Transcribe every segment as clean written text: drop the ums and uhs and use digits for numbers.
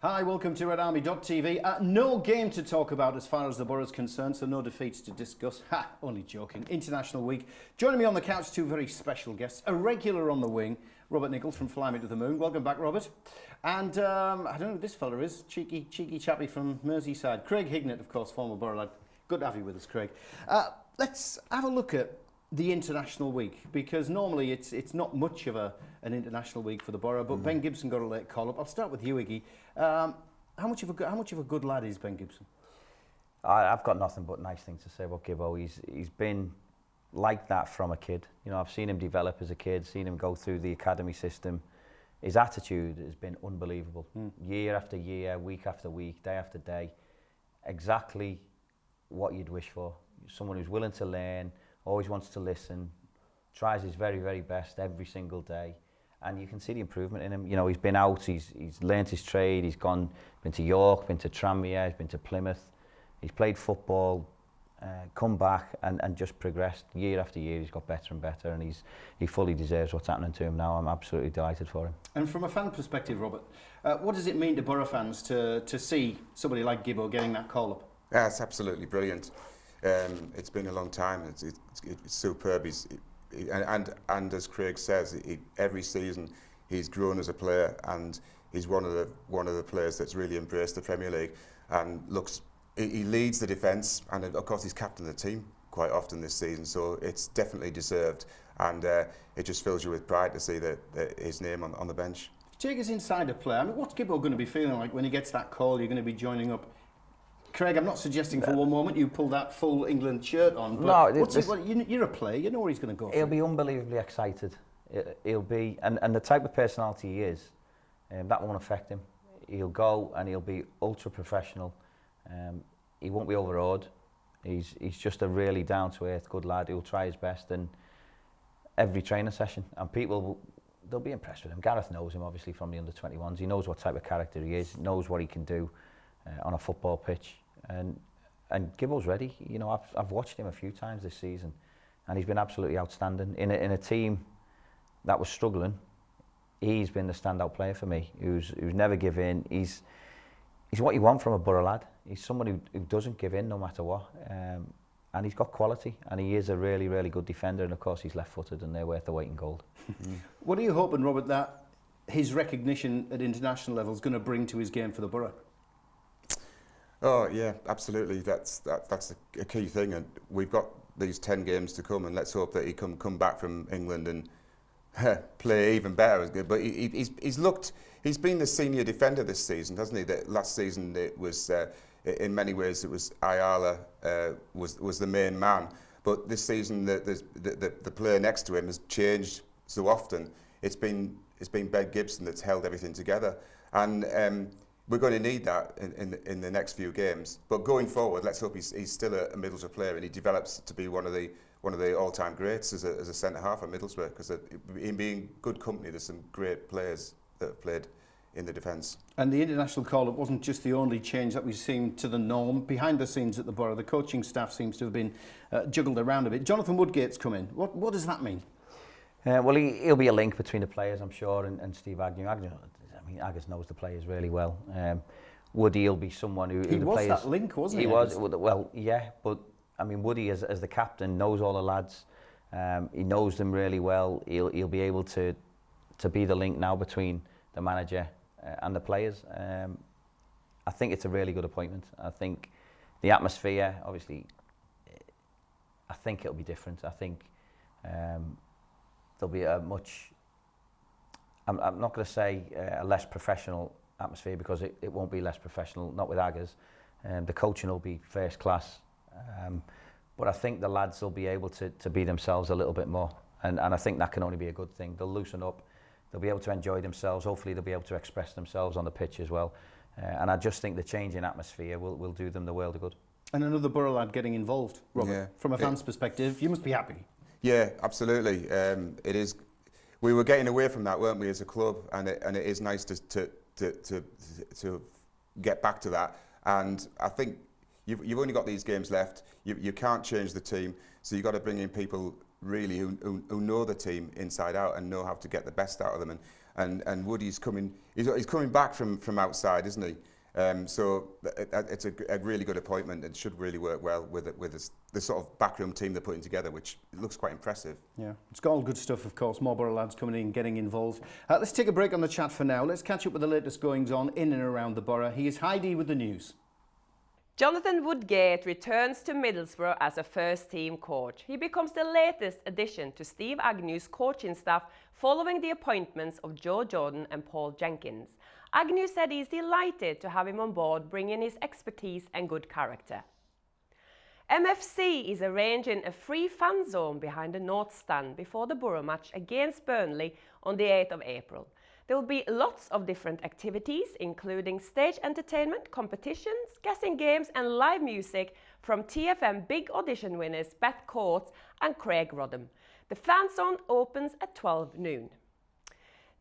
Hi, welcome to RedArmyTV. No game to talk about as far as the borough's concerned, so no defeats to discuss. Ha, only joking. International Week. Joining me on the couch, two very special guests. A regular on the wing, Robert Nichols from Fly Me to the Moon. Welcome back, Robert. And I don't know who this fella is. Cheeky chappy from Merseyside. Craig Higgnet, of course, former borough lad. Good to have you with us, Craig. Let's have a look at the International Week, because normally it's not much of an International Week for the borough, but Ben Gibson got a late call-up. I'll start with you, Iggy. How much of a good lad is Ben Gibson? I've got nothing but nice things to say about Gibbo. He's been like that from a kid. You know, I've seen him develop as a kid, seen him go through the academy system. His attitude has been unbelievable. Year after year, week after week, day after day. Exactly what you'd wish for. Someone who's willing to learn, always wants to listen, tries his very, very best every single day. And you can see the improvement in him. You know, he's been out, he's learnt his trade, been to York, been to Tranmere, he's been to Plymouth. He's played football, come back and just progressed year after year. He's got better and better, and he fully deserves what's happening to him now. I'm absolutely delighted for him. And from a fan perspective, Robert, what does it mean to borough fans to see somebody like Gibbo getting that call-up? Yeah, it's absolutely brilliant. It's been a long time. It's superb. And as Craig says, every season he's grown as a player, and he's one of the players that's really embraced the Premier League and he leads the defence, and of course he's captain of the team quite often this season, so it's definitely deserved, and it just fills you with pride to see his name on the bench. Take us inside a player. I mean, what's Gibbo going to be feeling like when he gets that call? You're going to be joining up. Craig, I'm not suggesting for one moment you pull that full England shirt on, but you're a player, you know where he's going to go. He'll be unbelievably excited. He'll be, and the type of personality he is, that won't affect him. He'll go and he'll be ultra professional. He won't be overawed. He's just a really down-to-earth good lad who'll try his best in every training session, and they'll be impressed with him. Gareth knows him obviously from the under-21s. He knows what type of character he is, knows what he can do on a football pitch. And Gibbo's ready. You know, I've watched him a few times this season, and he's been absolutely outstanding. In a team that was struggling, he's been the standout player for me. Who's never give in. He's what you want from a borough lad. He's someone who doesn't give in no matter what. And he's got quality, and he is a really, really good defender. And of course, he's left-footed, and they're worth the weight in gold. What are you hoping, Robert, that his recognition at international level is going to bring to his game for the borough? Oh yeah, absolutely. That's a key thing, and we've got these 10 games to come, and let's hope that he come back from England and play even better. But he's been the senior defender this season, hasn't he? Last season it was in many ways it was Ayala was the main man, but this season the player next to him has changed so often. It's been Ben Gibson that's held everything together, and we're going to need that in the next few games. But going forward, let's hope he's still a Middlesbrough player, and he develops to be one of the all-time greats as a centre half at Middlesbrough. Because in being good company, there's some great players that have played in the defence. And the international call-up wasn't just the only change that we've seen to the norm. Behind the scenes at the borough, the coaching staff seems to have been juggled around a bit. Jonathan Woodgate's come in. What does that mean? Well, he'll be a link between the players, I'm sure, and Steve Agnew. I mean, Agus knows the players really well. Woody will be someone who the was players... that link, wasn't he? He was, well, yeah, but I mean, Woody as the captain knows all the lads. He knows them really well. He'll be able to be the link now between the manager and the players. I think it's a really good appointment. I think the atmosphere, obviously, I think it'll be different. I think there'll be a much... I'm not going to say a less professional atmosphere, because it won't be less professional, not with Aggers. The coaching will be first class. But I think the lads will be able to be themselves a little bit more. And I think that can only be a good thing. They'll loosen up, they'll be able to enjoy themselves. Hopefully they'll be able to express themselves on the pitch as well. And I just think the change in atmosphere will do them the world of good. And another borough lad getting involved, Robert. Yeah. From a fan's perspective, you must be happy. Yeah, absolutely. It is. We were getting away from that, weren't we, as a club? And it is nice to get back to that. And I think you've only got these games left. You can't change the team, so you've got to bring in people really who know the team inside out and know how to get the best out of them. And Woody's he's coming back from outside, isn't he? So it's a really good appointment. It should really work well with the sort of backroom team they're putting together, which looks quite impressive. Yeah, it's got all good stuff, of course. More Borough lads coming in, getting involved. Let's take a break on the chat for now. Let's catch up with the latest goings on in and around the borough. Here's Heidi with the news. Jonathan Woodgate returns to Middlesbrough as a first-team coach. He becomes the latest addition to Steve Agnew's coaching staff following the appointments of Joe Jordan and Paul Jenkins. Agnew said he's delighted to have him on board, bringing his expertise and good character. MFC is arranging a free fan zone behind the North Stand before the Borough match against Burnley on the 8th of April. There will be lots of different activities, including stage entertainment, competitions, guessing games and live music from TFM Big Audition winners Beth Coates and Craig Rodham. The fan zone opens at 12 noon.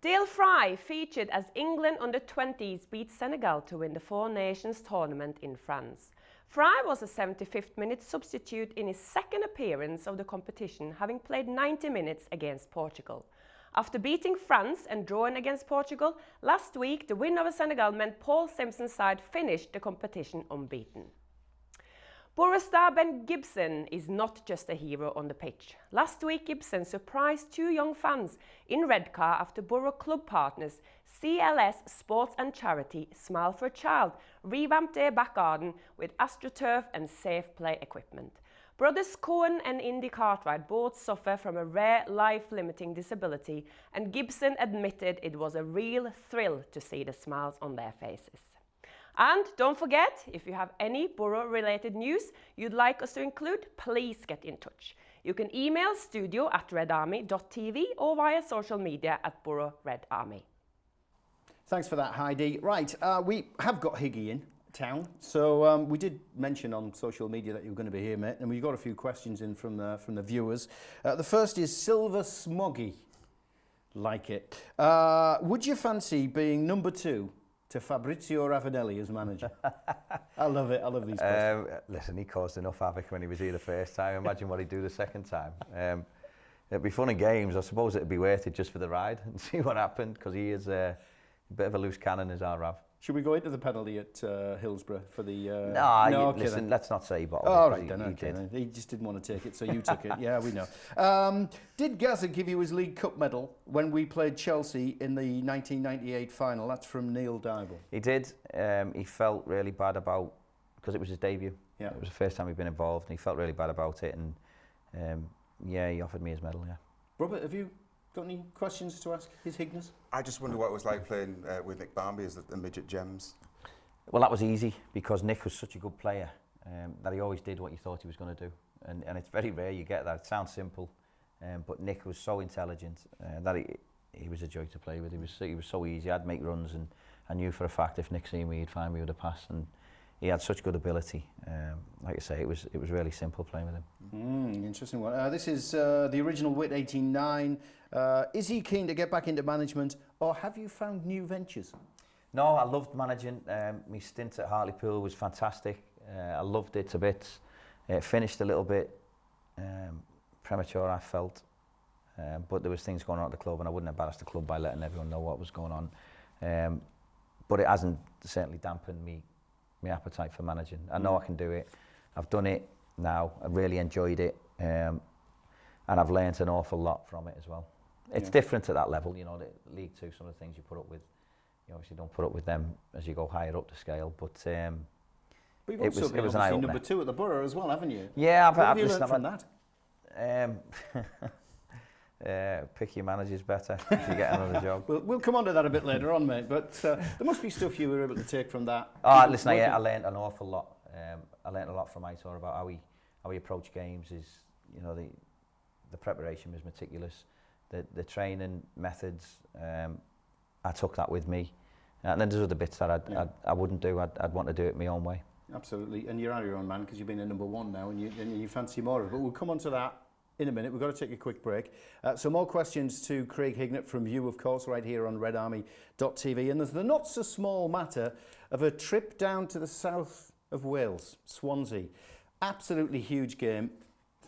Dale Fry featured as England under-20s beat Senegal to win the Four Nations tournament in France. Fry was a 75th minute substitute in his second appearance of the competition, having played 90 minutes against Portugal. After beating France and drawing against Portugal, last week the win over Senegal meant Paul Simpson's side finished the competition unbeaten. Borough star Ben Gibson is not just a hero on the pitch. Last week Gibson surprised two young fans in Redcar after Borough club partners CLS Sports and Charity Smile for a Child revamped their back garden with AstroTurf and safe play equipment. Brothers Cohen and Indy Cartwright both suffer from a rare life-limiting disability, and Gibson admitted it was a real thrill to see the smiles on their faces. And don't forget, if you have any Borough-related news you'd like us to include, please get in touch. You can email studio@RedArmy.tv or via social media at Borough Red Army. Thanks for that, Heidi. Right, we have got Higgy in town, so we did mention on social media that you were going to be here, mate, and we got a few questions in from the viewers. The first is Silver Smoggy, like it. Would you fancy being number 2 to Fabrizio Ravanelli as manager? I love it. I love these questions. Listen, he caused enough havoc when he was here the first time. Imagine what he'd do the second time. It'd be fun and games. I suppose it'd be worth it just for the ride and see what happened, because he is a bit of a loose cannon, is our Rav. Should we go into the penalty at Hillsborough for the... No, okay, listen, then. let's not say he bottled Oh, it. right, then, He okay. did. Then. He just didn't want to take it, so you took it. Yeah, we know. Did Gazza give you his League Cup medal when we played Chelsea in the 1998 final? That's from Neil Dybel. He did. He felt really bad about, because it was his debut. Yeah. It was the first time he'd been involved, and he felt really bad about it. And yeah, he offered me his medal. Yeah. Robert, have you got any questions to ask His Higness? I just wonder what it was like playing with Nick Barmby as the midget gems. Well, that was easy because Nick was such a good player that he always did what you thought he was going to do. And it's very rare you get that. It sounds simple, but Nick was so intelligent that he was a joy to play with. He was so easy. I'd make runs, and I knew for a fact if Nick seen me, he'd find me with a pass. And he had such good ability. Like I say, it was really simple playing with him. Interesting one. This is the original Wit 89. Is he keen to get back into management, or have you found new ventures? No, I loved managing. My stint at Hartlepool was fantastic. I loved it to bits. It finished a little bit premature, I felt. But there was things going on at the club, and I wouldn't embarrass the club by letting everyone know what was going on. But it hasn't certainly dampened my appetite for managing. I know I can do it. I've done it now. I really enjoyed it. And I've learnt an awful lot from it as well. It's different at that level, you know, the League Two, some of the things you put up with, you obviously don't put up with them as you go higher up the scale, but you've also been obviously number 2 at the Borough as well, haven't you? Yeah, what have you learned from that? Pick your managers better if you get another job. We'll come on to that a bit later on, mate, but there must be stuff you were able to take from that. Oh, listen, I learned an awful lot. I learned a lot from Aitor about how we approach games. You know, the preparation was meticulous. The training methods, I took that with me. And then there's other bits that I wouldn't do. I'd want to do it my own way. Absolutely, and you're your own man because you've been a number 1 now, and you fancy more of it. But we'll come on to that in a minute. We've got to take a quick break. So more questions to Craig Higgnet from you, of course, right here on RedArmy.tv. And there's the not so small matter of a trip down to the south of Wales, Swansea. Absolutely huge game.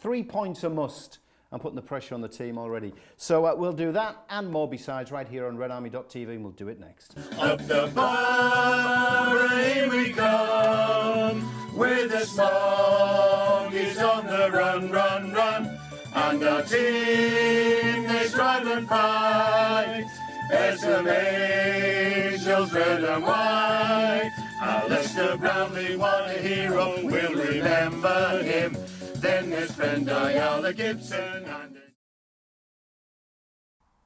3 points a must. and putting the pressure on the team already. So we'll do that and more besides right here on RedArmy.tv, and we'll do it next. Up the bar we come, with the smokies on the run, run, run. And our team, they strive and fight. There's some angels, red and white. Alistair Brownlee, what a hero, we'll remember him. Then there's friend Ayala Gibson and...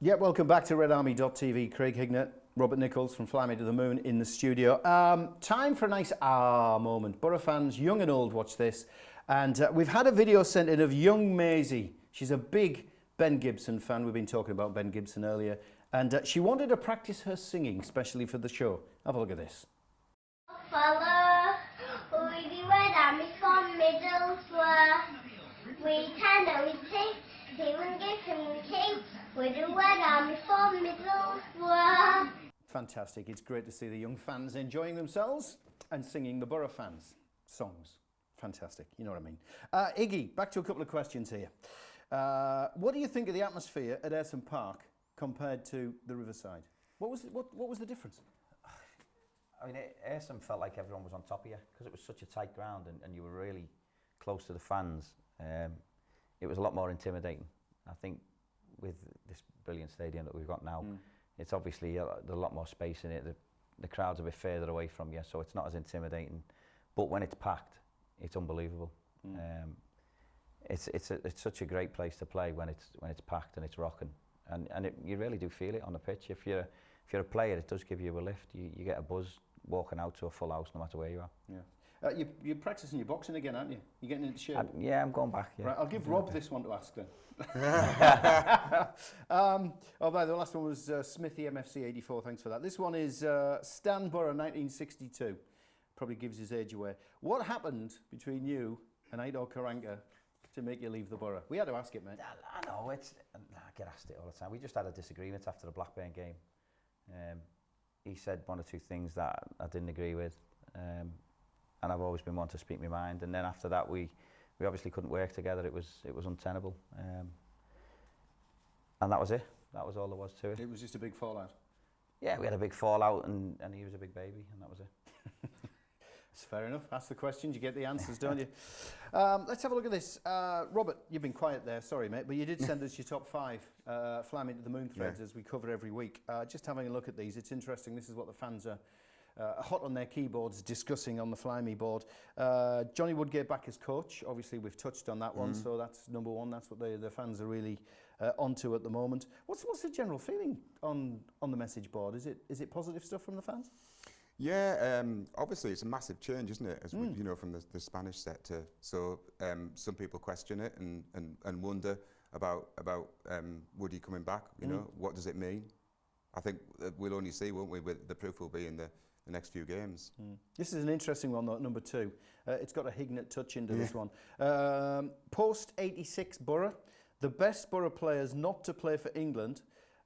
Yeah, welcome back to RedArmy.tv. Craig Higgnet, Robert Nichols from Fly Me to the Moon in the studio. Time for a nice moment. Borough fans, young and old, watch this. And we've had a video sent in of young Maisie. She's a big Ben Gibson fan. We've been talking about Ben Gibson earlier. And she wanted to practice her singing, especially for the show. Have a look at this. Follow, we do Red Army from Middlesbrough. We can and we take, Stephen Gibson King. We do Red Army from Middlesbrough. Fantastic. It's great to see the young fans enjoying themselves and singing the Borough fans' songs. Fantastic. You know what I mean. Iggy, back to a couple of questions here. What do you think of the atmosphere at Ayresome Park compared to the Riverside? What was the difference? I mean, Ayresome felt like everyone was on top of you because it was such a tight ground and you were really close to the fans. It was a lot more intimidating. I think with this brilliant stadium that we've got now, it's obviously there's a lot more space in it. The crowd's a bit further away from you, so it's not as intimidating. But when it's packed, it's unbelievable. It's such a great place to play when it's packed and it's rocking, and you really do feel it on the pitch. If you're a player, it does give you a lift. You get a buzz walking out to a full house, no matter where you are. Yeah. You're practicing your boxing again, aren't you? You're getting into shape. Yeah, I'm going back. Yeah. Right, I'll give Rob this one to ask then. The last one was Smithy MFC 84. Thanks for that. This one is Stanborough 1962. Probably gives his age away. What happened between you and Aitor Karanka to make you leave the borough? We had to ask it, mate. I know, I get asked it all the time. We just had a disagreement after the Blackburn game. He said one or two things that I didn't agree with, and I've always been one to speak my mind. And then after that, we obviously couldn't work together. It was untenable, and that was it. That was all there was to it. It was just a big fallout. Yeah, we had a big fallout, and he was a big baby, and that was it. It's fair enough. Ask the questions, you get the answers, don't you? Let's have a look at this. Robert, you've been quiet there, sorry mate, but you did send us your top 5 Fly Me to the Moon threads as we cover every week. Just having a look at these, it's interesting. This is what the fans are hot on their keyboards discussing on the Fly Me board. Johnny Woodgate back as coach. Obviously, we've touched on that one, so that's number one. That's what the fans are really onto at the moment. What's the general feeling on the message board? Is it positive stuff from the fans? Yeah, obviously it's a massive change, isn't it? As we, from the Spanish set to some people question it and wonder about Woody coming back. You know, what does it mean? I think we'll only see, won't we? The proof will be in the next few games. This is an interesting one, though, number 2. It's got a Higgnet touch into this one. Post 86 Borough, the best Borough players not to play for England,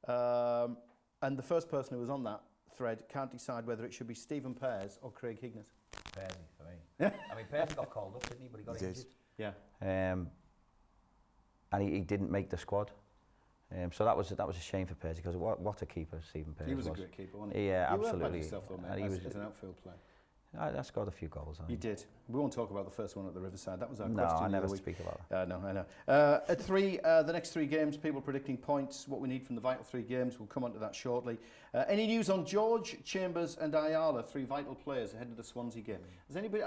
and the first person who was on that thread can't decide whether it should be Stephen Pears or Craig Higgnet. Pearsy for me. I mean, Pearsy got called up, didn't he? But he got injured. Yeah. And he didn't make the squad. So that was a shame for Pearsy because what a keeper Stephen Pears was. He was a great keeper, wasn't he? Yeah, you absolutely. You yourself, though, mate, as an outfield player. I scored a few goals. You did. We won't talk about the first one at the Riverside. That was our no, question. I never the week. speak about that. No, I know. At 3, the next 3 games, people predicting points, what we need from the vital 3 games. We'll come on to that shortly. Any news on George, Chambers and Ayala, 3 vital players ahead of the Swansea game? Has anybody...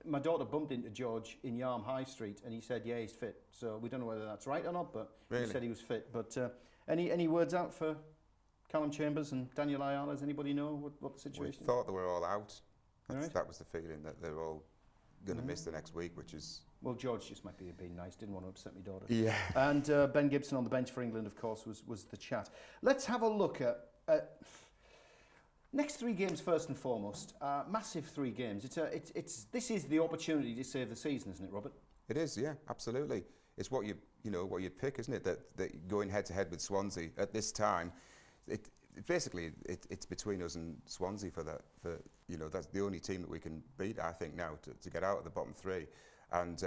my daughter bumped into George in Yarm High Street and he said, yeah, he's fit. So we don't know whether that's right or not, but he said he was fit. But any words out for Callum Chambers and Daniel Ayala? Does anybody know what the situation is? We thought they were all out. Right. That was the feeling, that they're all going to miss the next week, which is... Well, George just might be being nice, didn't want to upset my daughter. Yeah. And Ben Gibson on the bench for England, of course, was the chat. Let's have a look at next 3 games first and foremost. Massive 3 games. This is the opportunity to save the season, isn't it, Robert? It is, yeah, absolutely. It's what you'd pick, isn't it? That going head to head with Swansea at this time, it's between us and Swansea for that's the only team that we can beat, I think, now to get out of the bottom 3, and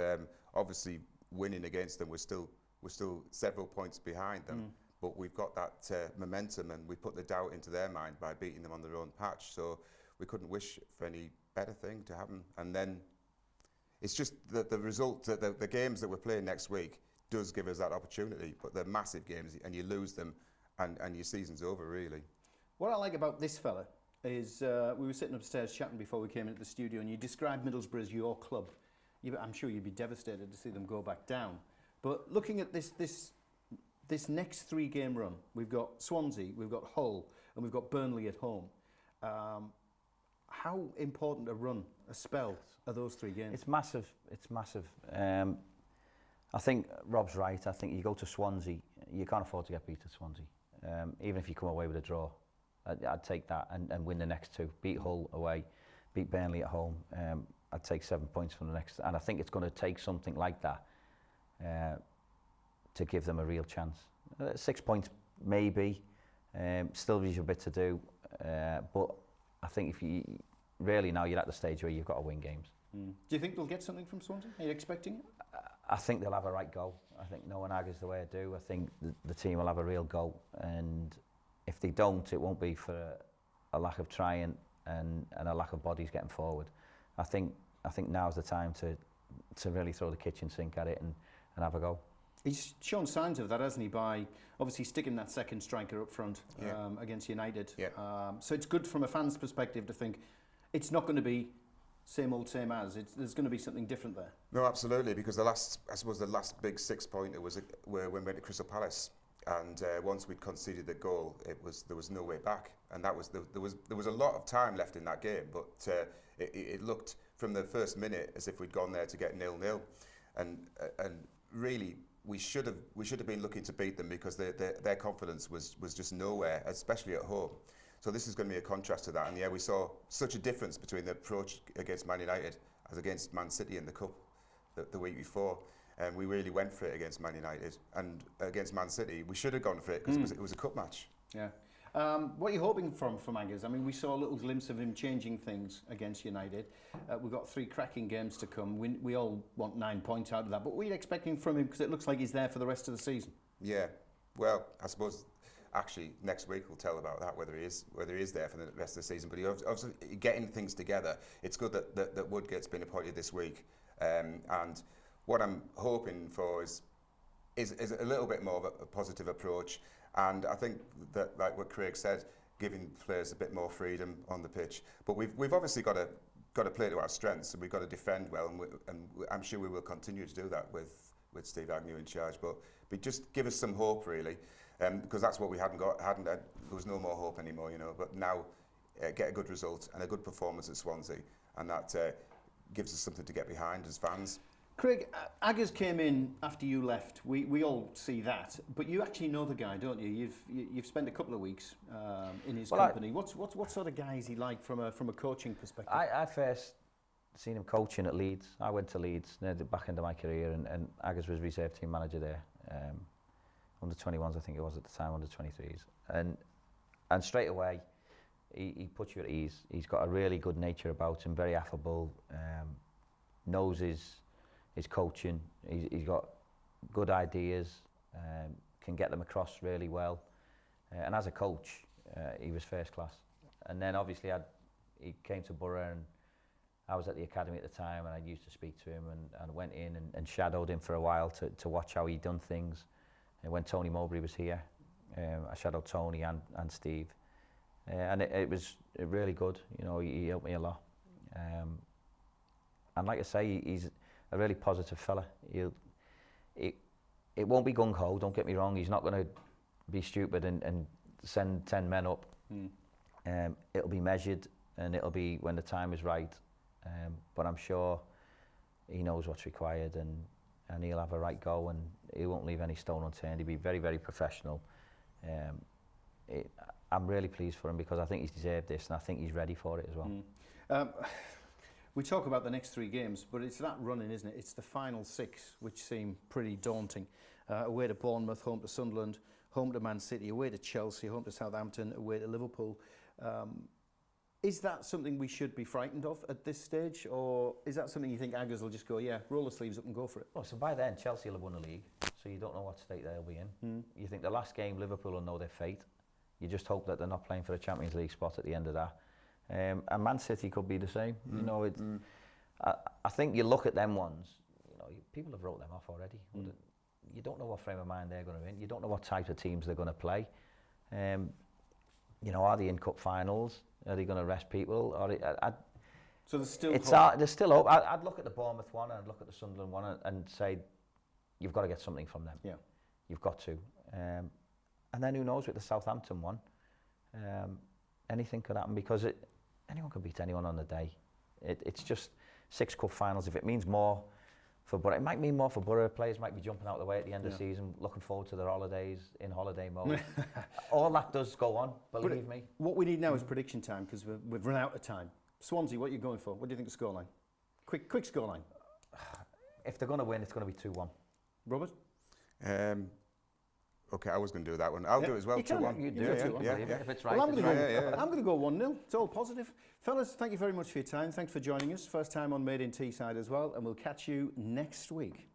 obviously winning against them would still we're still several points behind them. But we've got that momentum, and we put the doubt into their mind by beating them on their own patch. So we couldn't wish for any better thing to happen. And then it's just that the result, the games that we're playing next week does give us that opportunity. But they're massive games, and you lose them, and your season's over, really. What I like about this fella is we were sitting upstairs chatting before we came into the studio, and you described Middlesbrough as your club. I'm sure you'd be devastated to see them go back down. But looking at this next 3-game run, we've got Swansea, we've got Hull, and we've got Burnley at home. How important a spell are those 3 games? It's massive. It's massive. I think Rob's right. I think you go to Swansea, you can't afford to get beat at Swansea. Even if you come away with a draw, I'd take that and win the next 2. Beat Hull away, beat Burnley at home. I'd take 7 points from the next. And I think it's going to take something like that to give them a real chance. 6 points maybe, still leaves you a bit to do. But I think if you really now you're at the stage where you've got to win games. Do you think they'll get something from Swansea? Are you expecting it? I think they'll have a right go. I think knowing Aggers the way I do, I think the team will have a real go. And if they don't, it won't be for a lack of trying and a lack of bodies getting forward. I think now's the time to really throw the kitchen sink at it and have a go. He's shown signs of that, hasn't he, by obviously sticking that second striker up front against United. Yeah. So it's good from a fan's perspective to think it's not going to be same old, same as. There's going to be something different there. No, absolutely, because the last big 6-pointer was when we went to Crystal Palace, and once we'd conceded the goal, there was no way back, and there was a lot of time left in that game, but it looked from the first minute as if we'd gone there to get 0-0, and really. We should have been looking to beat them because their confidence was just nowhere, especially at home. So this is going to be a contrast to that. And yeah, we saw such a difference between the approach against Man United as against Man City in the Cup the week before. And we really went for it against Man United. And against Man City, we should have gone for it because it was a cup match. Yeah. What are you hoping from Aggers? I mean, we saw a little glimpse of him changing things against United. We've got 3 cracking games to come. We all want 9 points out of that. But what are you expecting from him? Because it looks like he's there for the rest of the season. Yeah. Well, I suppose actually next week we'll tell about that, whether he is there for the rest of the season. But obviously getting things together. It's good that Woodgate's been appointed this week. And what I'm hoping for is a little bit more of a positive approach. And I think that, like what Craig said, giving players a bit more freedom on the pitch. But we've obviously got to play to our strengths, and we've got to defend well, and I'm sure we will continue to do that with Steve Agnew in charge. But just give us some hope, really, because that's what we hadn't got. There was no more hope anymore, you know. But now, get a good result and a good performance at Swansea, and that gives us something to get behind as fans. Craig, Aggers came in after you left. We all see that, but you actually know the guy, don't you? You've spent a couple of weeks in his company. What sort of guy is he like from a coaching perspective? I first seen him coaching at Leeds. I went to Leeds near the back end of my career, and Aggers was reserve team manager there. Under 21s, I think it was at the time, under 23s, and straight away he puts you at ease. He's got a really good nature about him, very affable, knows his coaching. He's got good ideas, can get them across really well, and as a coach he was first class. And then obviously he came to Borough, and I was at the academy at the time, and I used to speak to him, and went in and shadowed him for a while to watch how he'd done things. And when Tony Mowbray was here, I shadowed Tony and Steve, and it was really good. You know, he helped me a lot, and like I say, he's a really positive fella. It won't be gung-ho, don't get me wrong. He's not going to be stupid and send 10 men up. It'll be measured, and it'll be when the time is right. But I'm sure he knows what's required, and he'll have a right go, and he won't leave any stone unturned. He'll be very, very professional. I'm really pleased for him because I think he's deserved this, and I think he's ready for it as well. We talk about the next 3 games, but it's that running, isn't it? It's the final 6, which seem pretty daunting. Away to Bournemouth, home to Sunderland, home to Man City, away to Chelsea, home to Southampton, away to Liverpool. Is that something we should be frightened of at this stage, or is that something you think Aggers will just go, yeah, roll the sleeves up and go for it? Well, so by then Chelsea will have won the league, so you don't know what state they'll be in. You think the last game Liverpool will know their fate. You just hope that they're not playing for a Champions League spot at the end of that. And Man City could be the same. You know, I think you look at them ones. You know, people have wrote them off already. You don't know what frame of mind they're going to be in. You don't know what type of teams they're going to play. You know, are they in cup finals? Are they going to rest people? So there's still there's still hope. I'd look at the Bournemouth one and I'd look at the Sunderland one and say, you've got to get something from them. Yeah. You've got to. And then who knows with the Southampton one, anything could happen because anyone can beat anyone on the day. It's just 6 cup finals. If it means more for Borough, it might mean more for Borough. Players might be jumping out of the way at the end of the season, looking forward to their holidays, in holiday mode. All that does go on, believe me. What we need now is prediction time because we've run out of time. Swansea, what are you going for? What do you think the scoreline? Quick scoreline. If they're going to win, it's going to be 2-1. Robert? Okay, I was going to do that one. I'll do it as well. You can. 2-1. You do it, if it's right. Well, I'm it's going right. to go 1-0. It's all positive. Fellas, thank you very much for your time. Thanks for joining us. First time on Made in Teesside as well, and we'll catch you next week.